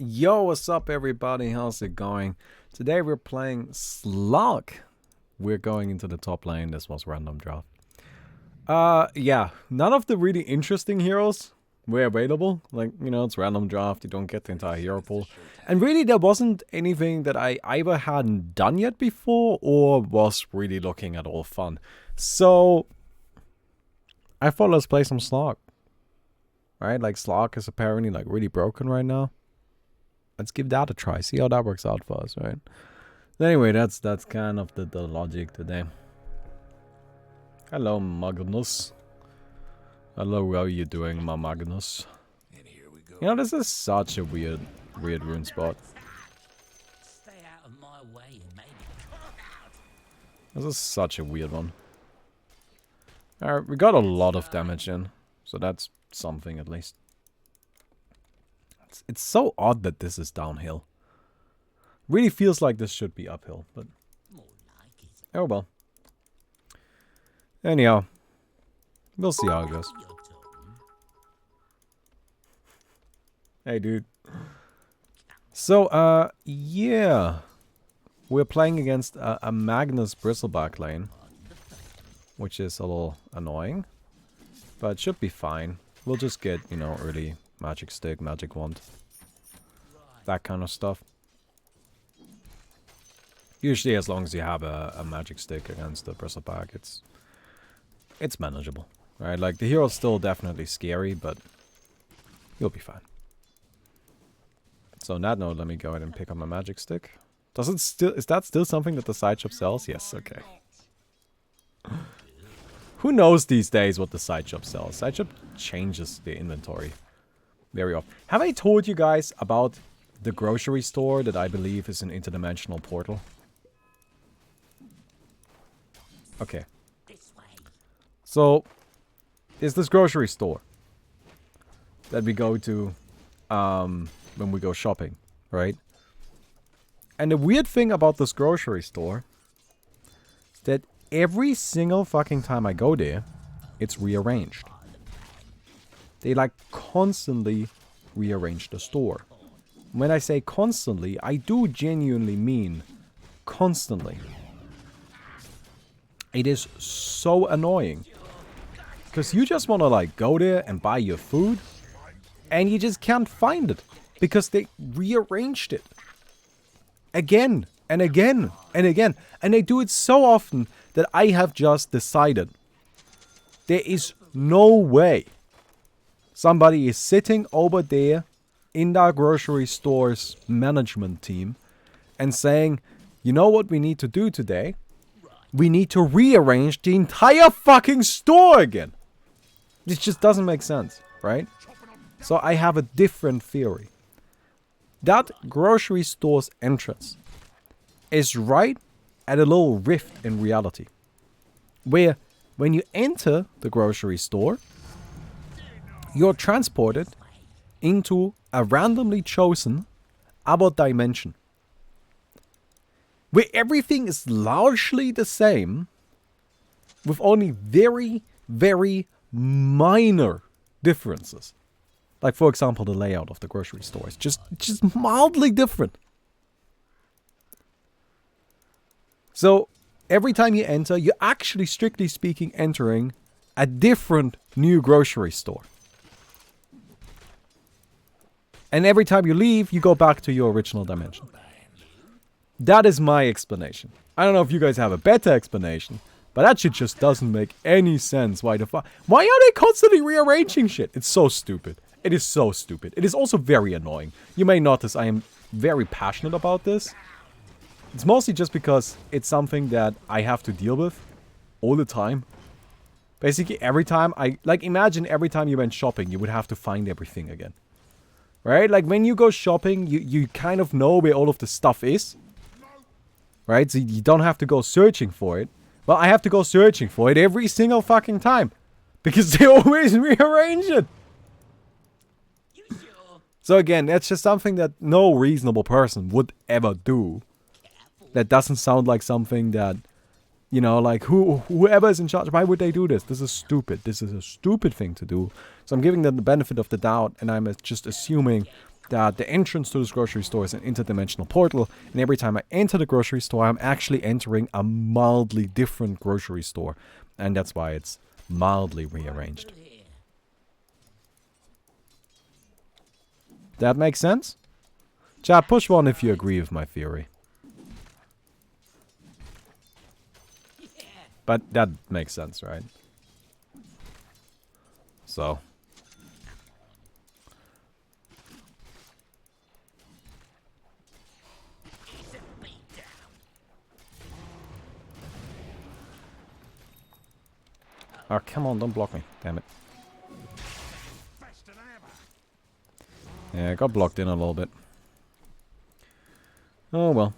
Yo, what's up everybody? How's it going? Today we're playing Slark. We're going into the top lane. This was random draft. Yeah, none of the really interesting heroes were available. Like, it's random draft, you don't get the entire hero pool. And really there wasn't anything that I either hadn't done yet before or was really looking at all fun. So I thought let's play some Slark. Right? Like Slark is apparently like really broken right now. Let's give that a try. See how that works out for us, right? Anyway, that's kind of the logic today. Hello, Magnus. Hello, how are you doing, my Magnus? And here we go. This is such a weird rune spot. Stay out of my way and maybe This is such a weird one. Alright, we got a lot of damage in, so that's something at least. It's so odd that this is downhill. Really feels like this should be uphill, but more like it. oh well. Anyhow, we'll see how it goes. Your turn. Hey, dude. So, yeah. We're playing against a Magnus Bristleback lane, which is a little annoying, but it should be fine. We'll just get, early magic stick, magic wand, that kind of stuff. Usually, as long as you have a magic stick against the Bristleback, it's manageable, right? Like, the hero's still definitely scary, but you'll be fine. So on that note, let me go ahead and pick up my magic stick. Is that still something that the side shop sells? Yes, okay. Who knows these days what the side shop sells? Side shop changes the inventory very often. Have I told you guys about the grocery store that I believe is an interdimensional portal? Okay. This way. So, there's this grocery store that we go to when we go shopping, right? And the weird thing about this grocery store is that every single fucking time I go there, it's rearranged. They like constantly rearrange the store. When I say constantly, I do genuinely mean constantly. It is so annoying. Because you just want to like go there and buy your food, and you just can't find it. Because they rearranged it. Again, and again, and again. And they do it so often that I have just decided there is no way somebody is sitting over there in that grocery store's management team and saying, you know what we need to do today? We need to rearrange the entire fucking store again. This just doesn't make sense, right? So I have a different theory. That grocery store's entrance is right at a little rift in reality. Where when you enter the grocery store, you're transported into a randomly chosen other dimension. Where everything is largely the same, with only very, very minor differences. Like, for example, the layout of the grocery store is just mildly different. So, every time you enter, you're actually, strictly speaking, entering a different new grocery store. And every time you leave, you go back to your original dimension. That is my explanation. I don't know if you guys have a better explanation, but that shit just doesn't make any sense. Why are they constantly rearranging shit? It's so stupid. It is so stupid. It is also very annoying. You may notice I am very passionate about this. It's mostly just because it's something that I have to deal with all the time. Basically, every time imagine every time you went shopping, you would have to find everything again. Right? Like, when you go shopping, you kind of know where all of the stuff is. Right? So you don't have to go searching for it. Well, I have to go searching for it every single fucking time. Because they always rearrange it. So again, that's just something that no reasonable person would ever do. That doesn't sound like something that, like whoever is in charge, why would they do this? This is stupid. This is a stupid thing to do. So I'm giving them the benefit of the doubt, and I'm just assuming that the entrance to this grocery store is an interdimensional portal, and every time I enter the grocery store, I'm actually entering a mildly different grocery store. And that's why it's mildly rearranged. That makes sense? Chat, push one if you agree with my theory. But that makes sense, right? So. Oh, come on, don't block me. Damn it. Yeah, I got blocked in a little bit. Oh, well.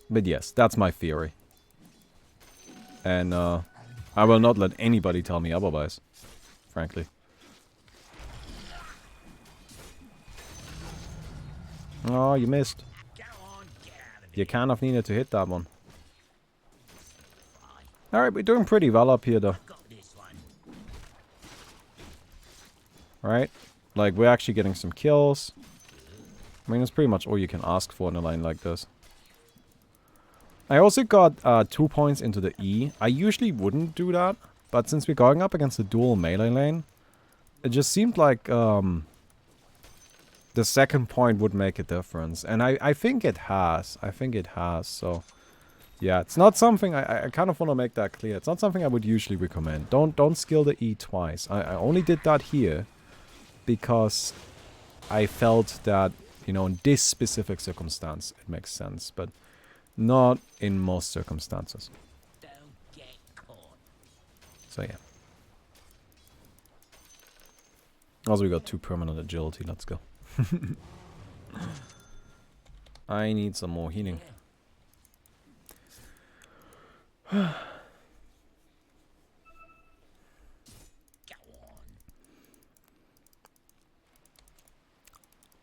But yes, that's my theory. And, I will not let anybody tell me otherwise. Frankly. Oh, you missed. You kind of needed to hit that one. Alright, we're doing pretty well up here, though. Right? Like, we're actually getting some kills. I mean, it's pretty much all you can ask for in a line like this. I also got 2 points into the E. I usually wouldn't do that, but since we're going up against a dual melee lane, it just seemed like the second point would make a difference. And I think it has. I think it has, so... Yeah, it's not something... I kind of want to make that clear. It's not something I would usually recommend. Don't skill the E twice. I only did that here because I felt that, you know, in this specific circumstance, it makes sense. But not in most circumstances. So, yeah. Also, we got 2 permanent agility. Let's go. I need some more healing. But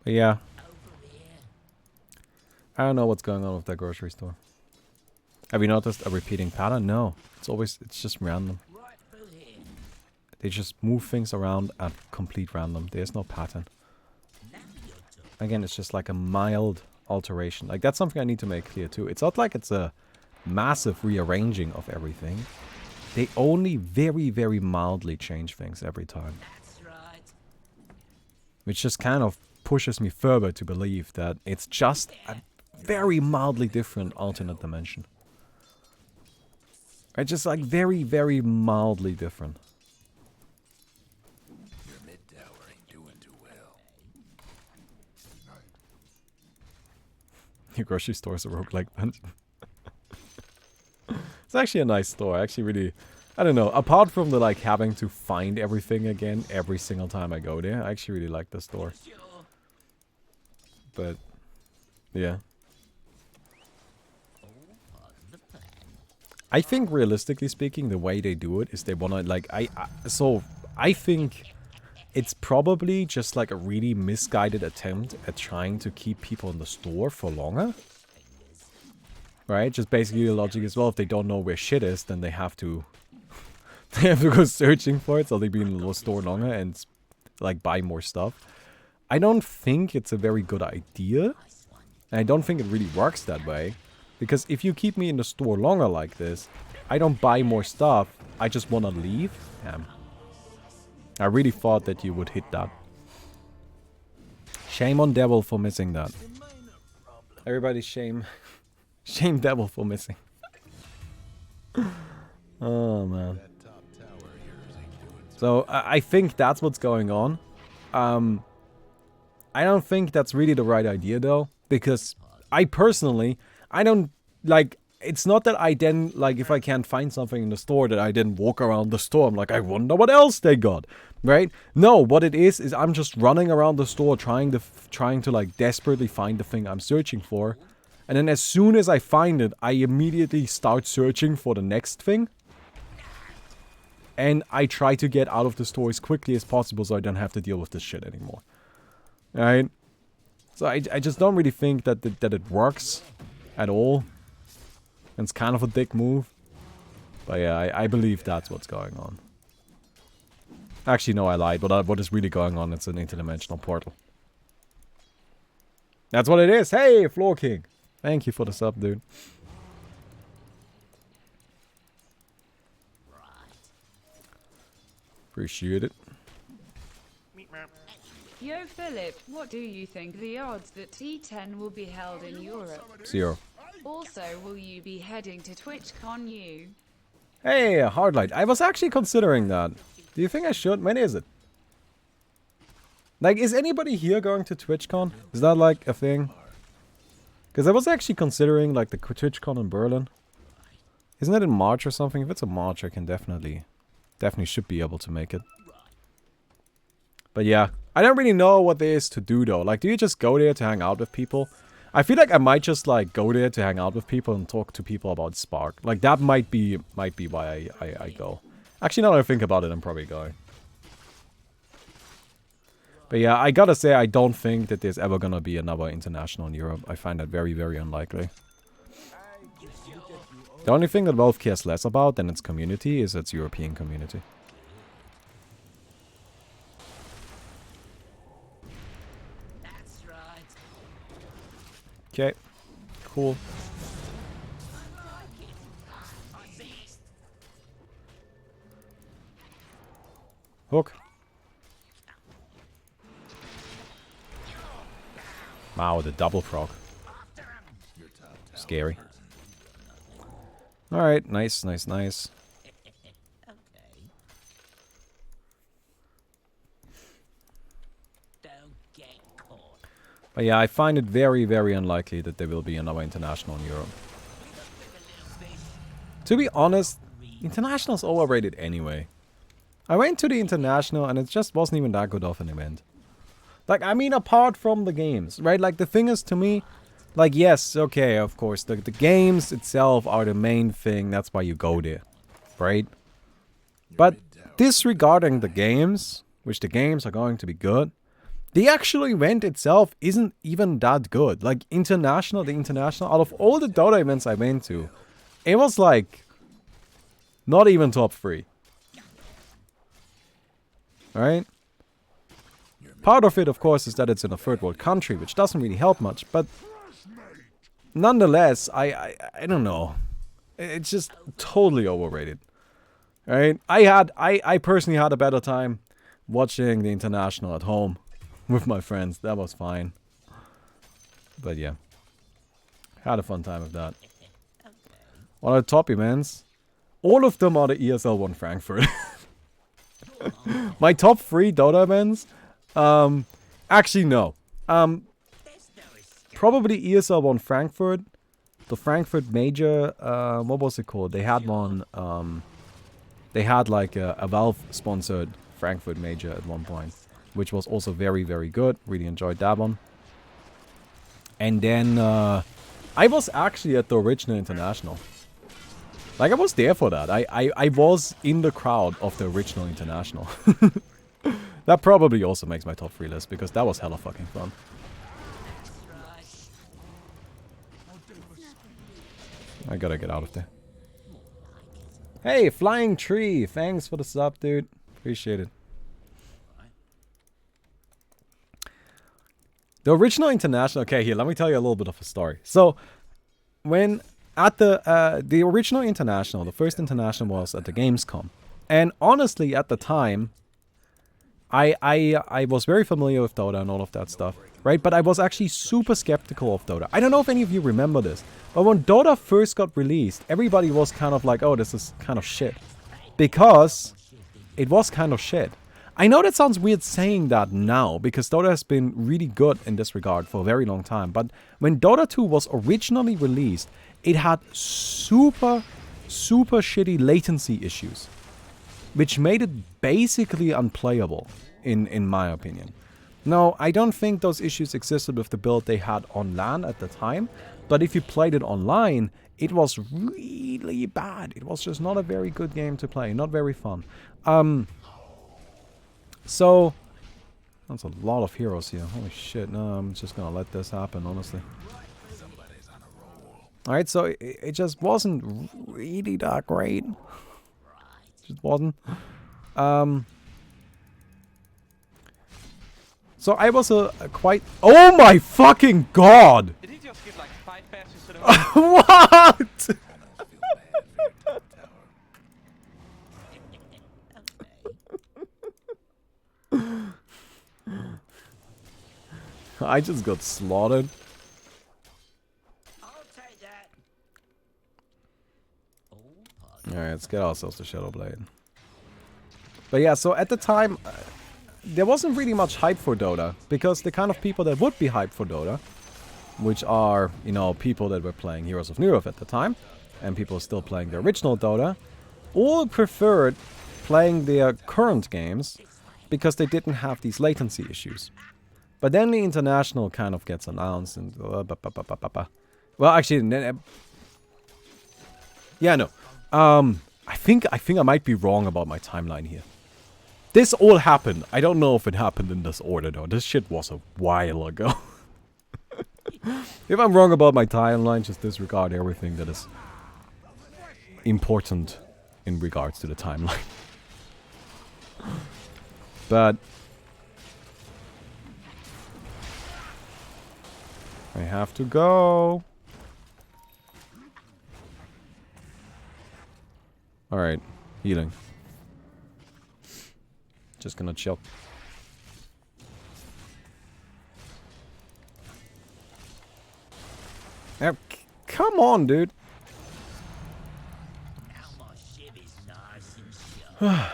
yeah. I don't know what's going on with that grocery store. Have you noticed a repeating pattern? No. It's just random. They just move things around at complete random. There's no pattern. Again, it's just like a mild alteration. Like, that's something I need to make clear too. It's not like it's a massive rearranging of everything. They only very, very mildly change things every time. Which just kind of pushes me further to believe that it's just a very mildly different alternate dimension. Right, just like very, very mildly different. Your mid tower ain't doing too well. Your grocery store is a roguelike dungeon. It's actually a nice store. I actually really... I don't know. Apart from the, like, having to find everything again every single time I go there, I actually really like the store. But, yeah. I think, realistically speaking, the way they do it is they want to, like... So, I think it's probably just, like, a really misguided attempt at trying to keep people in the store for longer. Right? Just basically the logic as well, if they don't know where shit is, then they have to... they have to go searching for it, so they be in the store longer and, like, buy more stuff. I don't think it's a very good idea. And I don't think it really works that way. Because if you keep me in the store longer like this, I don't buy more stuff, I just want to leave. Damn. I really thought that you would hit that. Shame on Devil for missing that. Everybody shame... Shame Devil for missing. Oh, man. So, I think that's what's going on. I don't think that's really the right idea, though. Because I personally, I don't, like, it's not that I then, like, if I can't find something in the store, that I then walk around the store. I'm like, I wonder what else they got. Right? No, what it is I'm just running around the store trying to, like, desperately find the thing I'm searching for. And then as soon as I find it, I immediately start searching for the next thing. And I try to get out of the store as quickly as possible so I don't have to deal with this shit anymore. Right? So I just don't really think that it works at all. And it's kind of a dick move. But yeah, I believe that's what's going on. Actually, no, I lied. But what is really going on? It's an interdimensional portal. That's what it is. Hey, Floor King. Thank you for the sub, dude. Appreciate it. Yo, Philip, what do you think the odds that T10 will be held in Europe? 0. Also, will you be heading to TwitchCon U? Hey, Hardlight. I was actually considering that. Do you think I should? When is it? Like, is anybody here going to TwitchCon? Is that, like, a thing? Because I was actually considering, like, the TwitchCon in Berlin. Isn't it in March or something? If it's in March, I can definitely should be able to make it. But yeah, I don't really know what there is to do, though. Like, do you just go there to hang out with people? I feel like I might just, like, go there to hang out with people and talk to people about Spark. Like, that might be why I go. Actually, now that I think about it, I'm probably going. But yeah, I gotta say, I don't think that there's ever gonna be another international in Europe. I find that very, very unlikely. The only thing that Valve cares less about than its community is its European community. That's right. Okay, cool. Hook. Wow, the double proc. Scary. Alright, nice, nice, nice. Okay. Don't get caught. But yeah, I find it very, very unlikely that there will be another international in Europe. To be honest, international's overrated anyway. I went to the international and it just wasn't even that good of an event. Like, I mean, apart from the games, right? Like, the thing is, to me, like, yes, okay, of course, the games itself are the main thing, that's why you go there, right? But disregarding the games, which the games are going to be good, the actual event itself isn't even that good. Like, the international, out of all the Dota events I went to, it was like, not even top 3. Alright? Part of it, of course, is that it's in a third world country, which doesn't really help much, but nonetheless, I don't know. It's just totally overrated. Right? I personally had a better time watching the international at home with my friends. That was fine. But yeah. Had a fun time with that. What are the top events? All of them are the ESL 1 Frankfurt. My top 3 Dota events? Actually, no. Probably ESL 1 Frankfurt. The Frankfurt Major, what was it called? They had one, they had like a Valve-sponsored Frankfurt Major at one point, which was also very, very good. Really enjoyed that one. And then, I was actually at the original International. Like, I was there for that. I was in the crowd of the original International. That probably also makes my top 3 list, because that was hella fucking fun. I gotta get out of there. Hey, Flying Tree! Thanks for the sub, dude. Appreciate it. The original International... Okay, here, let me tell you a little bit of a story. So, when at the original International, the first International was at the Gamescom. And honestly, at the time, I was very familiar with Dota and all of that stuff, right? But I was actually super skeptical of Dota. I don't know if any of you remember this, but when Dota first got released, everybody was kind of like, oh, this is kind of shit. Because it was kind of shit. I know that sounds weird saying that now, because Dota has been really good in this regard for a very long time. But when Dota 2 was originally released, it had super, super shitty latency issues, which made it basically unplayable, in my opinion. Now, I don't think those issues existed with the build they had on LAN at the time, but if you played it online, it was really bad. It was just not a very good game to play, not very fun. So, that's a lot of heroes here. Holy shit, no, I'm just gonna let this happen, honestly. Alright, so it just wasn't really that great. Just wasn't. So I was a quite... Oh my fucking god! Did he just give like 5 passes to the What? I just got slaughtered. I'll take that. Oh, Alright, let's get ourselves the Shadow Blade. But yeah, so at the time, there wasn't really much hype for Dota. Because the kind of people that would be hyped for Dota, which are, you know, people that were playing Heroes of Newerth at the time, and people still playing the original Dota, all preferred playing their current games because they didn't have these latency issues. But then the international kind of gets announced and... well, actually... yeah, no. I think I might be wrong about my timeline here. This all happened. I don't know if it happened in this order, though. This shit was a while ago. If I'm wrong about my timeline, just disregard everything that is important in regards to the timeline. But... I have to go. Alright, healing. Just gonna chill. Now, come on, dude. now my shiv is nice and sharp.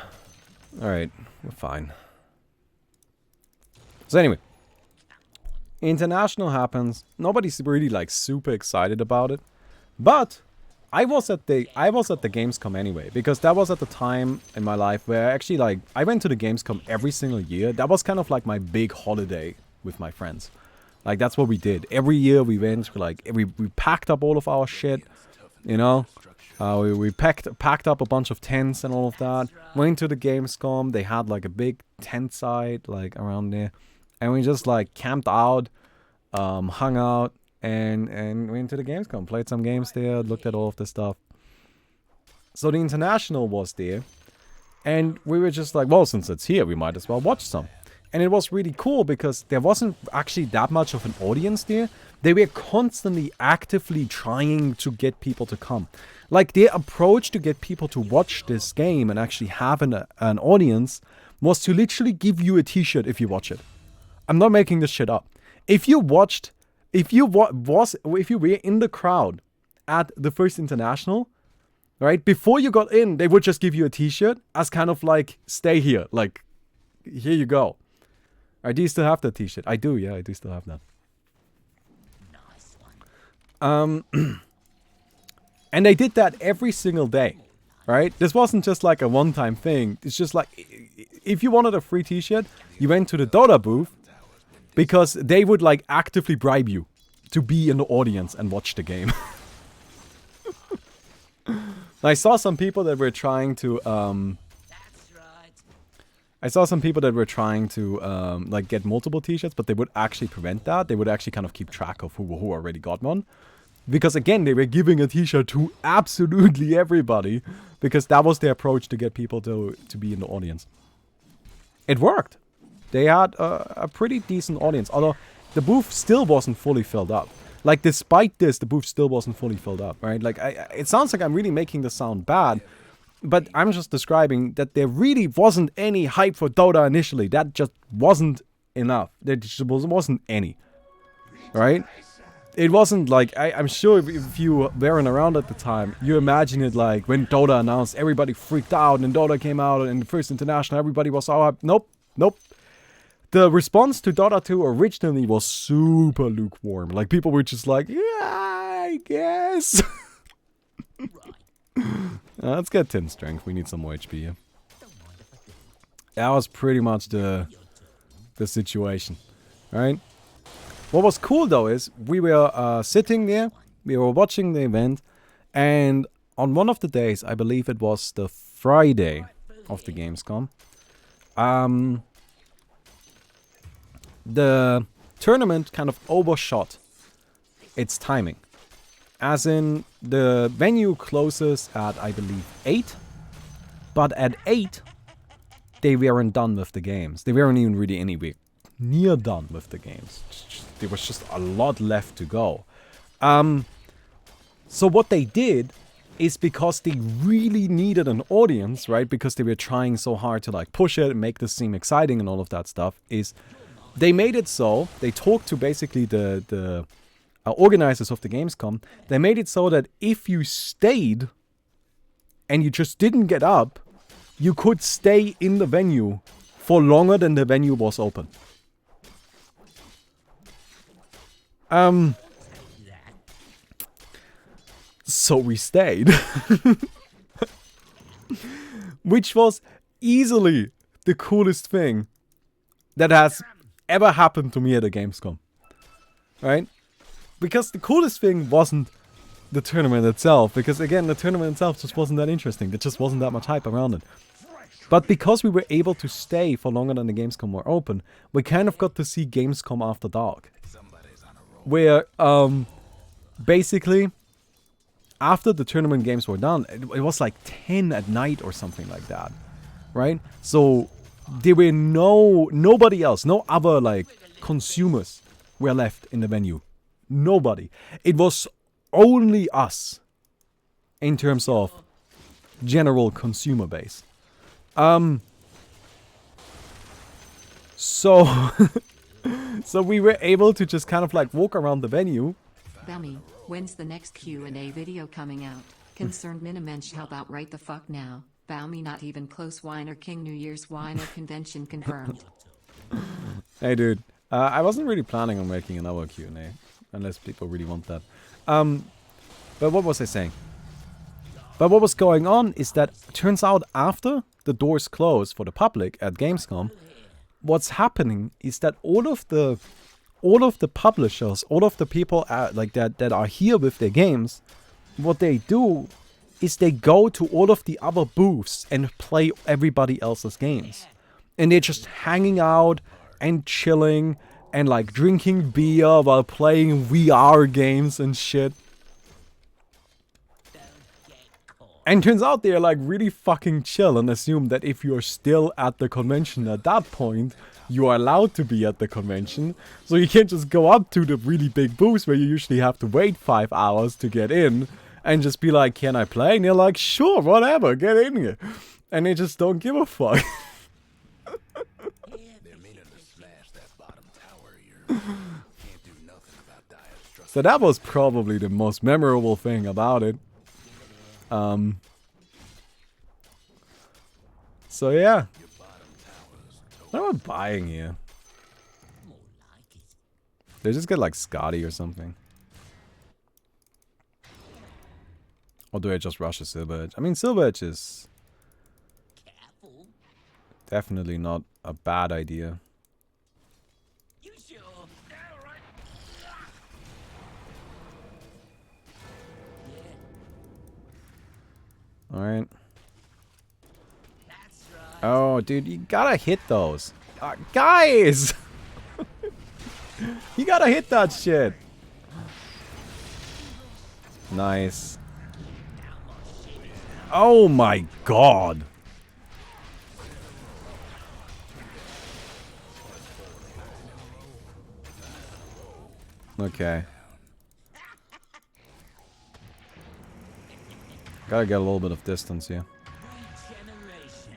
Alright, we're fine. So anyway. International happens. Nobody's really like super excited about it. But I was at the Gamescom anyway, because that was at the time in my life where actually like I went to the Gamescom every single year. That was kind of like my big holiday with my friends. Like that's what we did. Every year we went, like we packed up all of our shit, you know. We packed up a bunch of tents and all of that. Went to the Gamescom. They had like a big tent site like around there. And we just like camped out, hung out, and went to the Gamescom. Played some games there, looked at all of the stuff. So the international was there. And we were just like, well, since it's here, we might as well watch some. And it was really cool because there wasn't actually that much of an audience there. They were constantly actively trying to get people to come. Like their approach to get people to watch this game and actually have an audience was to literally give you a t-shirt if you watch it. I'm not making this shit up. If you were in the crowd at the first international, right, before you got in, they would just give you a t-shirt as kind of like, stay here, like, here you go. Right, do you still have that t-shirt? I do, yeah, I do still have that. Nice one. And they did that every single day, right? This wasn't just like a one-time thing. It's just like, if you wanted a free t-shirt, you went to the Dota booth, because they would like actively bribe you to be in the audience and watch the game. I saw some people that were trying to That's right. I saw some people that were trying to like get multiple t-shirts, but they would actually prevent that. They would actually kind of keep track of who already got one. Because again, they were giving a t-shirt to absolutely everybody, because that was their approach to get people to be in the audience. It worked. They had a pretty decent audience, although the booth still wasn't fully filled up. Like, despite this, the booth still wasn't fully filled up, right? Like, it sounds like I'm really making this sound bad, but I'm just describing that there really wasn't any hype for Dota initially. That just wasn't enough. There just wasn't any, right? It wasn't like, I'm sure if you weren't around at the time, you imagine it like when Dota announced, everybody freaked out, and Dota came out, and the first international, everybody was all up. Nope, nope. The response to Dota 2 originally was super lukewarm. Like, people were just like, yeah, I guess. Let's get 10 strength. We need some more HP here. That was pretty much the situation, right? What was cool, though, is we were sitting there, we were watching the event, and on one of the days, I believe it was the Friday of the Gamescom, the tournament kind of overshot its timing. As in, the venue closes at, I believe, 8. But at 8, they weren't done with the games. They weren't even really near done with the games. There was just a lot left to go. So what they did is, because they really needed an audience, right? Because they were trying so hard to like push it and make this seem exciting and all of that stuff, is they made it so, they talked to basically the organizers of the Gamescom. They made it so that if you stayed and you just didn't get up, you could stay in the venue for longer than the venue was open. So we stayed. Which was easily the coolest thing that has ever happened to me at a Gamescom. Right? Because the coolest thing wasn't the tournament itself. Because again, the tournament itself just wasn't that interesting. There just wasn't that much hype around it. But because we were able to stay for longer than the Gamescom were open, we kind of got to see Gamescom After Dark. Where, basically, after the tournament games were done, it was like 10 at night or something like that, right? So there were nobody else, no other like consumers were left in the venue. Nobody. It was only us in terms of general consumer base. So so we were able to just kind of like walk around the venue. Baumi, when's the next Q&A video coming out? Concerned Minimensch, how about right the fuck now? Baumi not even close. Winer King New Year's Winer Convention confirmed. Hey dude, I wasn't really planning on making another Q&A, unless people really want that. But what was I saying? But what was going on is that it turns out after the doors close for the public at Gamescom, what's happening is that all of the publishers, all of the people like that are here with their games, what they do is they go to all of the other booths and play everybody else's games. And they're just hanging out and chilling and like drinking beer while playing VR games and shit. And turns out they're like really fucking chill and assume that if you're still at the convention at that point, you are allowed to be at the convention. So you can't just go up to the really big booths where you usually have to wait 5 hours to get in and just be like, can I play? And you're like, sure, whatever, get in here. And they just don't give a fuck. They're meaning to smash that bottom tower here. Can't do nothing about dire structure. So that was probably the most memorable thing about it. So yeah. What am I buying here? They just get like Scotty or something. Or do I just rush a Silver Edge? I mean, Silver Edge is definitely not a bad idea. You sure? All right. Alright. That's right. Oh, dude, you gotta hit those. Guys! You gotta hit that shit. Nice. Oh my god. Okay. Gotta get a little bit of distance here. Regeneration.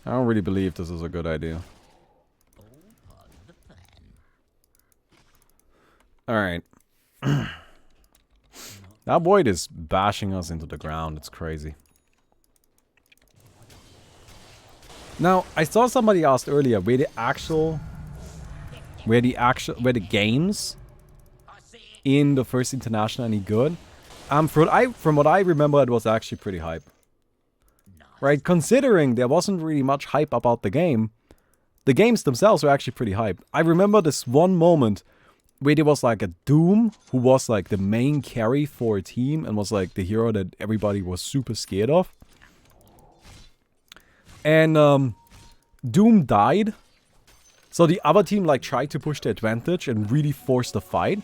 I don't really believe this is a good idea. All part of the plan. Alright. That Void is bashing us into the ground. It's crazy. Now, I saw somebody asked earlier where the games in the first international any good. From what I remember, it was actually pretty hype. Right, considering there wasn't really much hype about the game, the games themselves were actually pretty hype. I remember this one moment where there was like a Doom who was like the main carry for a team and was like the hero that everybody was super scared of. And Doom died. So the other team like tried to push the advantage and really force the fight.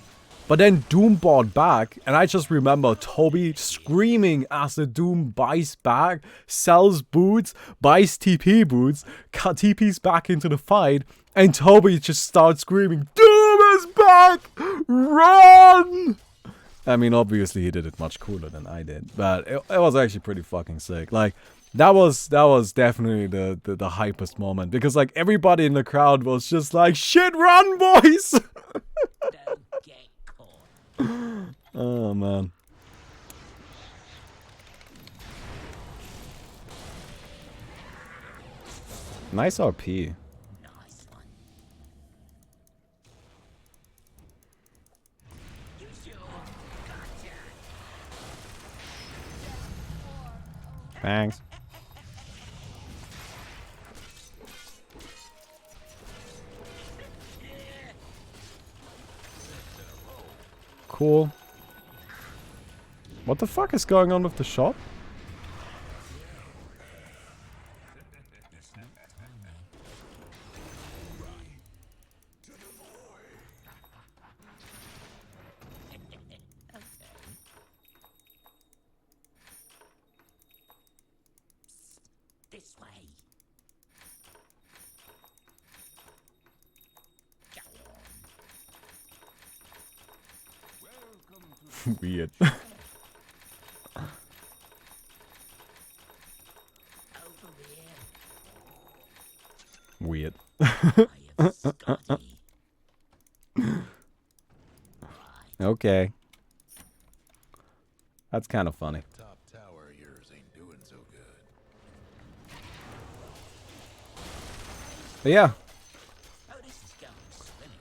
But then Doom bought back, and I just remember Toby screaming as the Doom buys back, sells boots, buys TP boots, TPs back into the fight, and Toby just starts screaming, Doom is back! Run! I mean, obviously he did it much cooler than I did, but it was actually pretty fucking sick. Like, that was definitely the hypest moment, because like everybody in the crowd was just like, shit, run, boys! Don't get caught. Oh, man. Nice RP. Nice one. You sure? Gotcha. Thanks. Cool. What the fuck is going on with the shop? This way. Go on. Weird. Over here. Weird. I have Scotty. Okay. That's kind of funny. Top tower of yours ain't doing so good. But yeah. Oh, this is going swimming.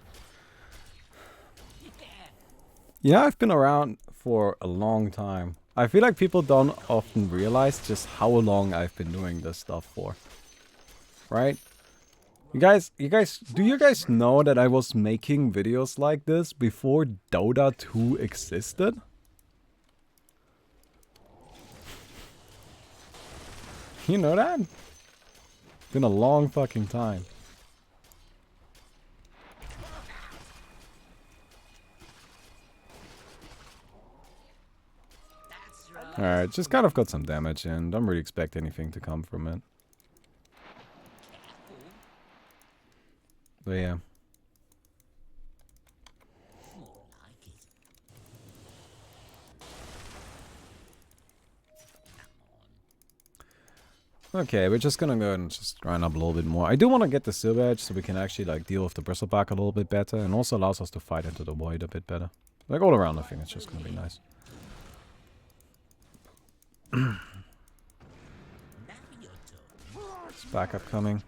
Yeah. Yeah, I've been around for a long time. I feel like people don't often realize just how long I've been doing this stuff for. Right? Do you guys know that I was making videos like this before Dota 2 existed? You know that? Been a long fucking time. That's right. Alright, just kind of got some damage in. Don't really expect anything to come from it. But yeah. More like it. Okay, we're just gonna go and just grind up a little bit more. I do want to get the silver edge so we can actually like deal with the bristleback a little bit better, and also allows us to fight into the void a bit better. Like all around, I think it's just gonna be nice. Now you're done. It's backup coming.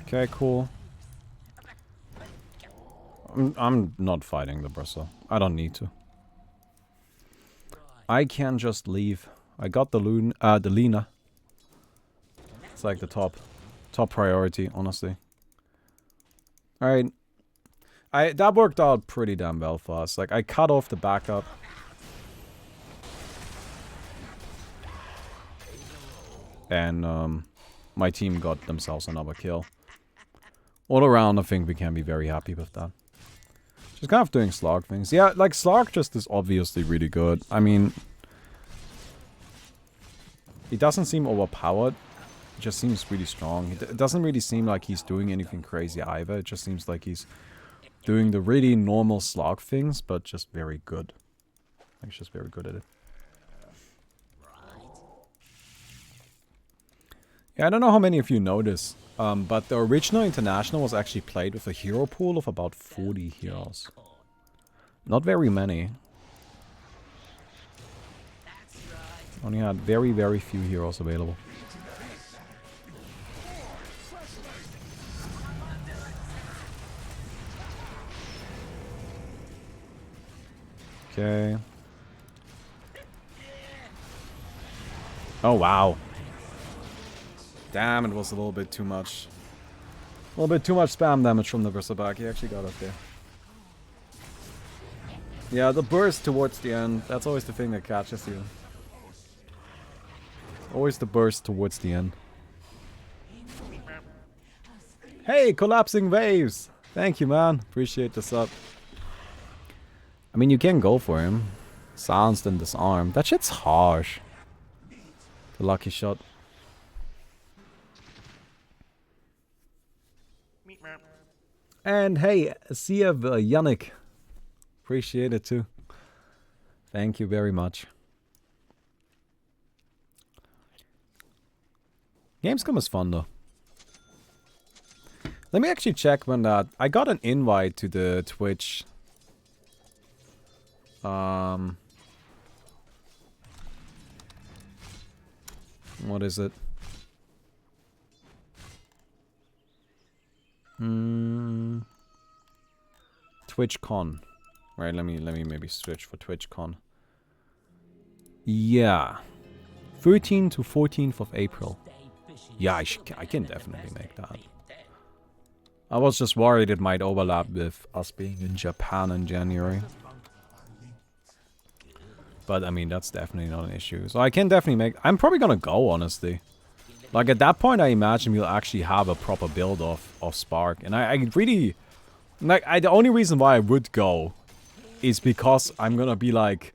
Okay, cool. I'm not fighting the bristle. I don't need to. I can just leave. I got the Lena. It's like the top priority, honestly. Alright. That worked out pretty damn well for us. Like, I cut off the backup. And, my team got themselves another kill. All around, I think we can be very happy with that. Just kind of doing Slark things. Yeah, like, Slark just is obviously really good. I mean, he doesn't seem overpowered. It just seems really strong. It doesn't really seem like he's doing anything crazy either. It just seems like he's doing the really normal Slark things, but just very good. He's just very good at it. Yeah, I don't know how many of you know this, but the original International was actually played with a hero pool of about 40 heroes. Not very many. Only had very, very few heroes available. Okay. Oh, wow. Damn, it was a little bit too much. A little bit too much spam damage from the bristleback. He actually got up there. Yeah, the burst towards the end. That's always the thing that catches you. Always the burst towards the end. Hey, collapsing waves! Thank you, man. Appreciate the sub. I mean, you can go for him. Silenced and disarmed. That shit's harsh. The lucky shot. And hey, see you, Yannick. Appreciate it too. Thank you very much. Gamescom is fun though. Let me actually check when that... I got an invite to the Twitch. What is it? TwitchCon. Right, let me maybe switch for TwitchCon. Yeah. 13th to 14th of April. Yeah, I can definitely make that. I was just worried it might overlap with us being in Japan in January. But I mean, that's definitely not an issue. So I can definitely make... I'm probably gonna go, honestly. Like at that point, I imagine we'll actually have a proper build of Spark. And I really... Like, the only reason why I would go is because I'm gonna be like...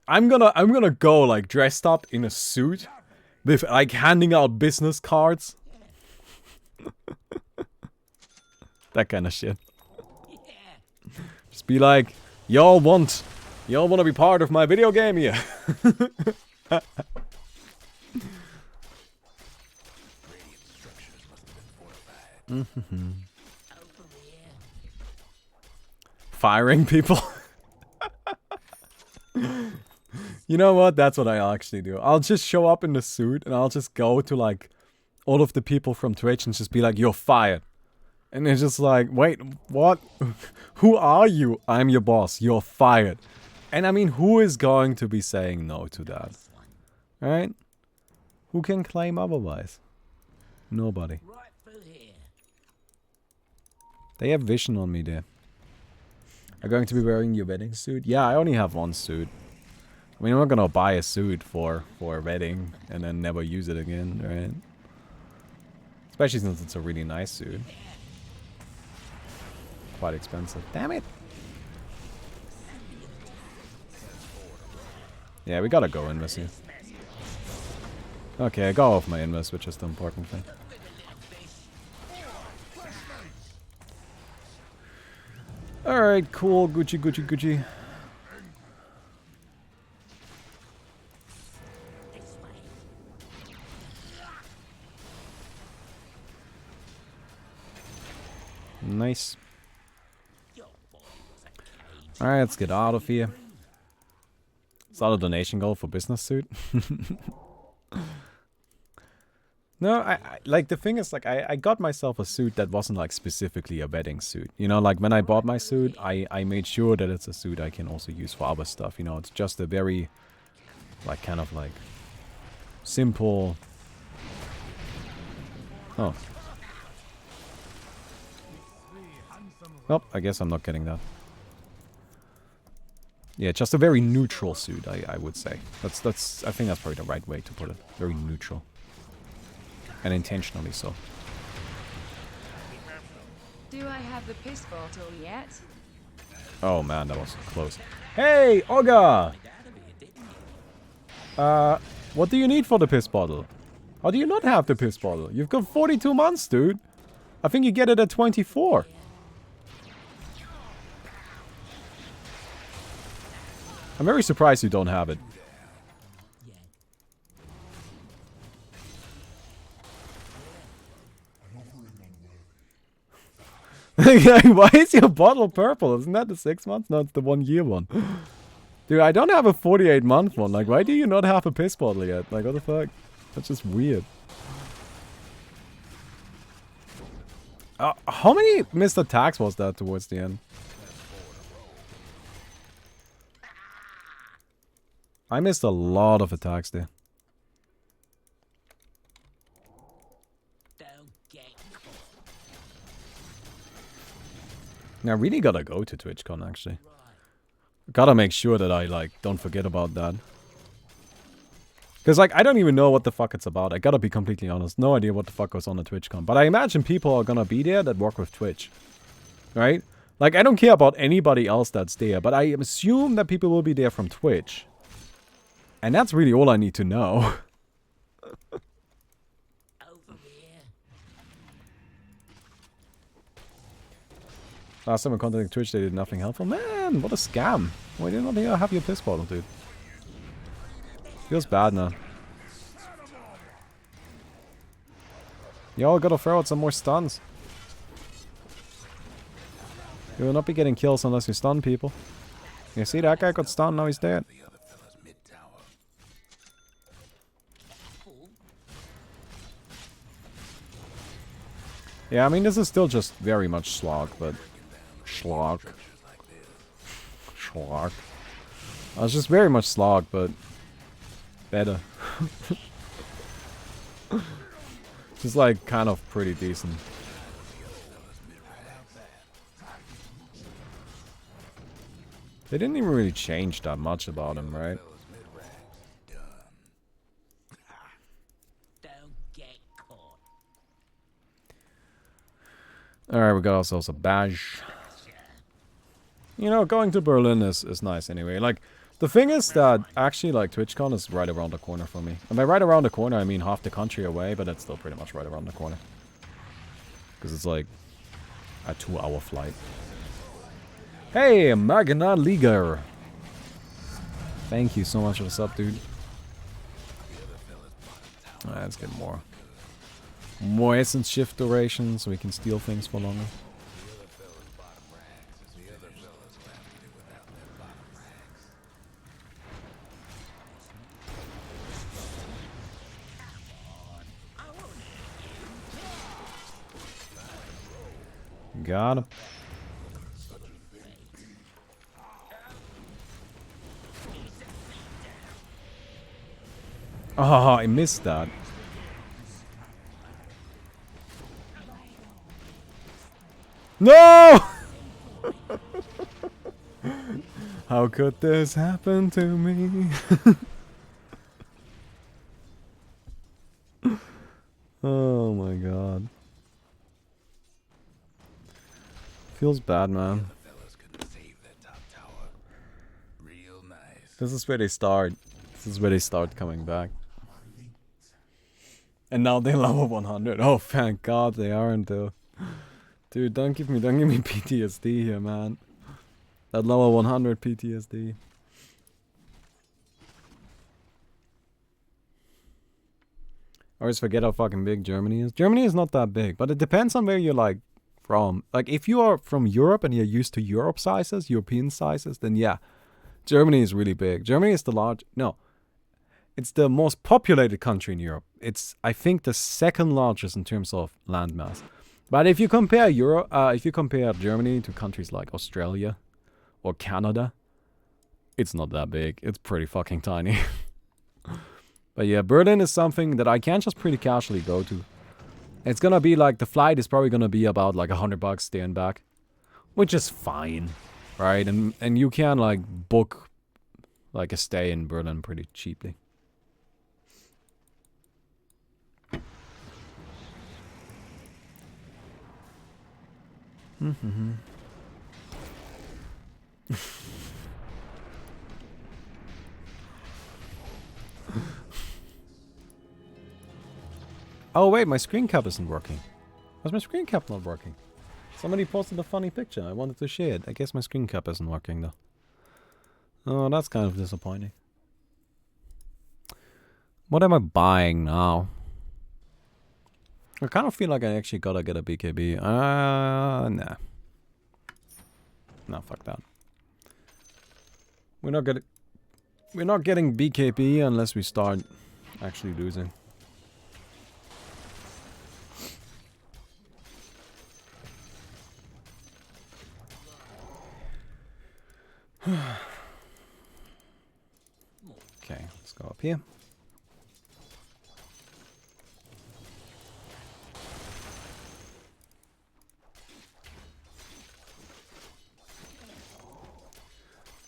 I'm gonna go like dressed up in a suit with like handing out business cards. That kind of shit. Just be like, y'all wanna be part of my video game here? Firing people. You know what? That's what I actually do. I'll just show up in the suit and I'll just go to like all of the people from Twitch and just be like, you're fired. And they're just like, wait, what? Who are you? I'm your boss. You're fired. And I mean, who is going to be saying no to that? Right? Who can claim otherwise? Nobody. They have vision on me there. Are you going to be wearing your wedding suit? Yeah, I only have one suit. I mean, I'm not gonna buy a suit for a wedding and then never use it again, right? Especially since it's a really nice suit. Quite expensive. Damn it! Yeah, we gotta go invis here. Okay, I got off my invis, which is the important thing. Alright, cool. Gucci, Gucci, Gucci. Nice. Alright, let's get out of here. Is that a donation goal for business suit? No, I like the thing is like I got myself a suit that wasn't like specifically a wedding suit. You know, like when I bought my suit, I made sure that it's a suit I can also use for other stuff. You know, it's just a very like kind of like simple. Oh. Well, I guess I'm not getting that. Yeah, just a very neutral suit, I would say. I think that's probably the right way to put it. Very neutral. And intentionally so. Do I have the piss bottle yet? Oh man, that was close. Hey, Oga! What do you need for the piss bottle? How do you not have the piss bottle? You've got 42 months, dude. I think you get it at 24. I'm very surprised you don't have it. Why is your bottle purple? Isn't that the 6 months? No, it's the 1 year one. Dude, I don't have a 48-month one. Like, why do you not have a piss bottle yet? Like, what the fuck? That's just weird. How many missed attacks was that towards the end? I missed a lot of attacks there. Now, I really gotta go to TwitchCon, actually. Gotta make sure that I, like, don't forget about that. Because, like, I don't even know what the fuck it's about. I gotta be completely honest. No idea what the fuck goes on at TwitchCon. But I imagine people are gonna be there that work with Twitch. Right? Like, I don't care about anybody else that's there. But I assume that people will be there from Twitch. And that's really all I need to know. Over here. Last time I contacted Twitch, they did nothing helpful. Man, what a scam. Why did not have your piss bottle, dude? Feels bad now. Y'all gotta throw out some more stuns. You will not be getting kills unless you stun people. You see, that guy got stunned, now he's dead. The other fella's mid-tower. Yeah, I mean, this is still just very much Slark, but... Slark. Slark. It's just very much Slark, but... better. Just like, kind of pretty decent. They didn't even really change that much about him, right? Don't get caught. Alright, we got ourselves a badge. You know, going to Berlin is nice anyway. Like, the thing is that actually, like, TwitchCon is right around the corner for me. And by right around the corner, I mean half the country away, but it's still pretty much right around the corner. Because it's like a 2-hour flight. Hey, Magna Liga. Thank you so much for the sub, dude. Alright, let's get more. More essence shift duration so we can steal things for longer. Got him. Oh, I missed that. No! How could this happen to me? Oh my god. Feels bad, man. This is where they start. This is where they start coming back. And now they level 100. Oh, thank God they aren't though. Dude, don't give me PTSD here, man. That level 100 PTSD. I always forget how fucking big Germany is. Germany is not that big, but it depends on where you're like from. Like if you are from Europe and you're used to Europe sizes, European sizes, then yeah, Germany is really big. Germany is it's the most populated country in Europe. It's, I think, the second largest in terms of landmass. But if you compare Germany to countries like Australia or Canada, it's not that big. It's pretty fucking tiny. But yeah, Berlin is something that I can just pretty casually go to. It's gonna be like, the flight is probably gonna be about like $100 there and back, which is fine, right? And you can like book like a stay in Berlin pretty cheaply. Oh wait, my screen cap isn't working. Why's my screen cap not working? Somebody posted a funny picture. I wanted to share it. I guess my screen cap isn't working though. Oh, that's kind of disappointing. What am I buying now? I kind of feel like I actually gotta get a BKB. Nah. No, fuck that. We're not getting BKB unless we start actually losing. Okay, let's go up here.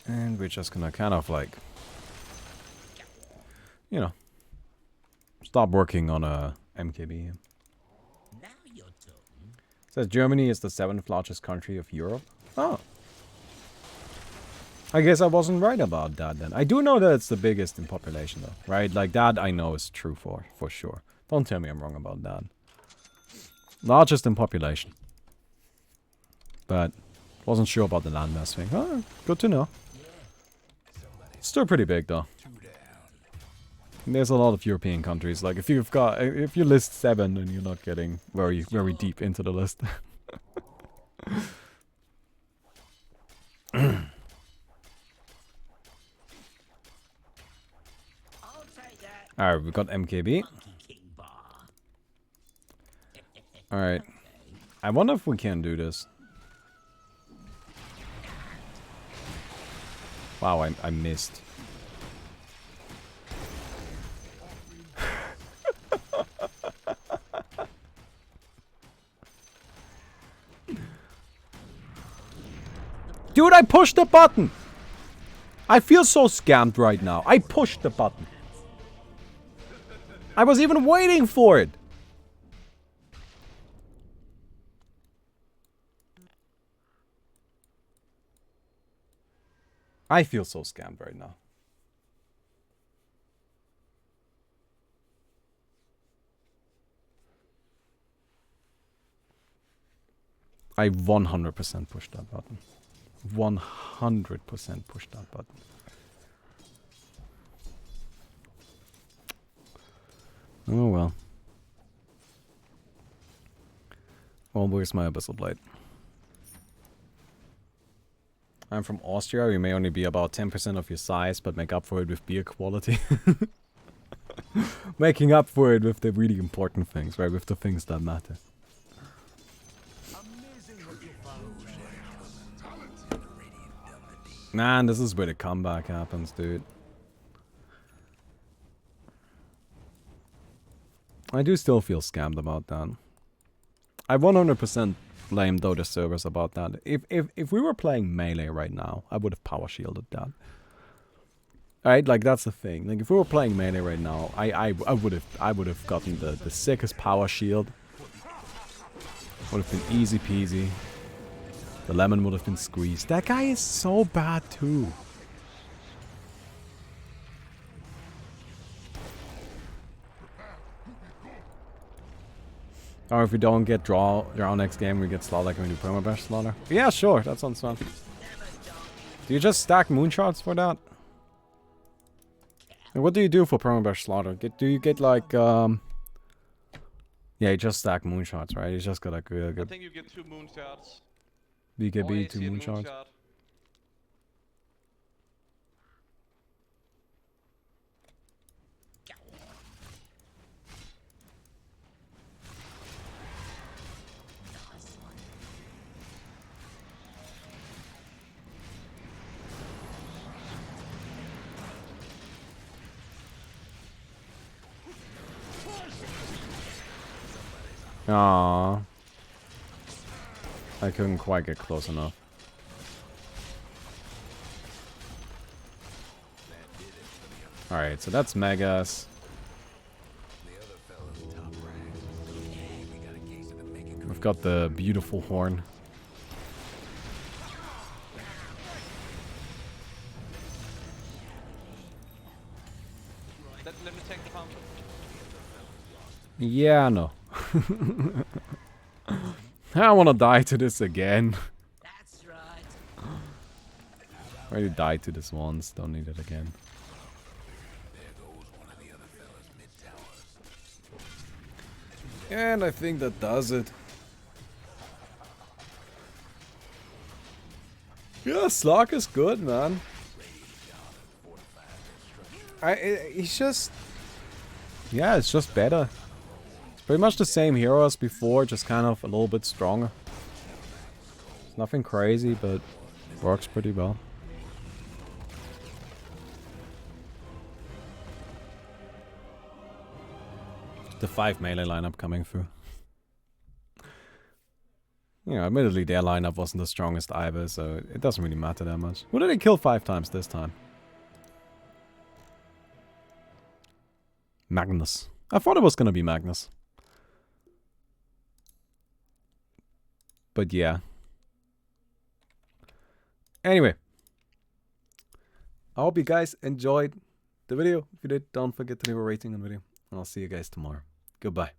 And we're just gonna kind of like, you know, stop working on a MKB here. Now you're talking. It says Germany is the 7th largest country of Europe. Oh. I guess I wasn't right about that then. I do know that it's the biggest in population though, right? Like that I know is true for sure. Don't tell me I'm wrong about that. Largest in population. But wasn't sure about the landmass thing. Oh, good to know. Still pretty big though. There's a lot of European countries. Like if you list 7 then you're not getting very deep into the list. Alright, we got MKB. Alright. I wonder if we can do this. Wow, I missed. Dude, I pushed the button! I feel so scammed right now. I pushed the button. I was even waiting for it. I feel so scammed right now. I 100% pushed that button. 100% pushed that button. Oh well. Well, where's my Abyssal Blade? I'm from Austria. You may only be about 10% of your size, but make up for it with beer quality. Making up for it with the really important things, right? With the things that matter. Man, this is where the comeback happens, dude. I do still feel scammed about that. I 100% blame Dota servers about that. If we were playing melee right now, I would have power shielded that. Right, like that's the thing. Like if we were playing melee right now, I would have gotten the sickest power shield. Would have been easy peasy. The lemon would have been squeezed. That guy is so bad too. Or if we don't get draw next game, we get slaughter. Can we do permabash slaughter? Yeah, sure. That sounds fun. Do you just stack moonshots for that? And what do you do for permabash slaughter? Do you get like Yeah, you just stack moonshots, right? You just got like really I good think you get 2 moonshots. BKB, 2 moonshots. Moonshot. Aww. I couldn't quite get close enough. Alright, so that's Megas. We've got the beautiful horn. Let me take the fountain. Yeah, no. I don't want to die to this again. That's right. I already died to this once. Don't need it again. And I think that does it. Yeah, Slark is good, man. He's just... Yeah, it's just better. It's pretty much the same hero as before, just kind of a little bit stronger. It's nothing crazy, but works pretty well. The 5 melee lineup coming through. You know, admittedly their lineup wasn't the strongest either, so it doesn't really matter that much. Who did they kill 5 times this time? Magnus. I thought it was gonna be Magnus. But yeah. Anyway. I hope you guys enjoyed the video. If you did, don't forget to leave a rating on the video. And I'll see you guys tomorrow. Goodbye.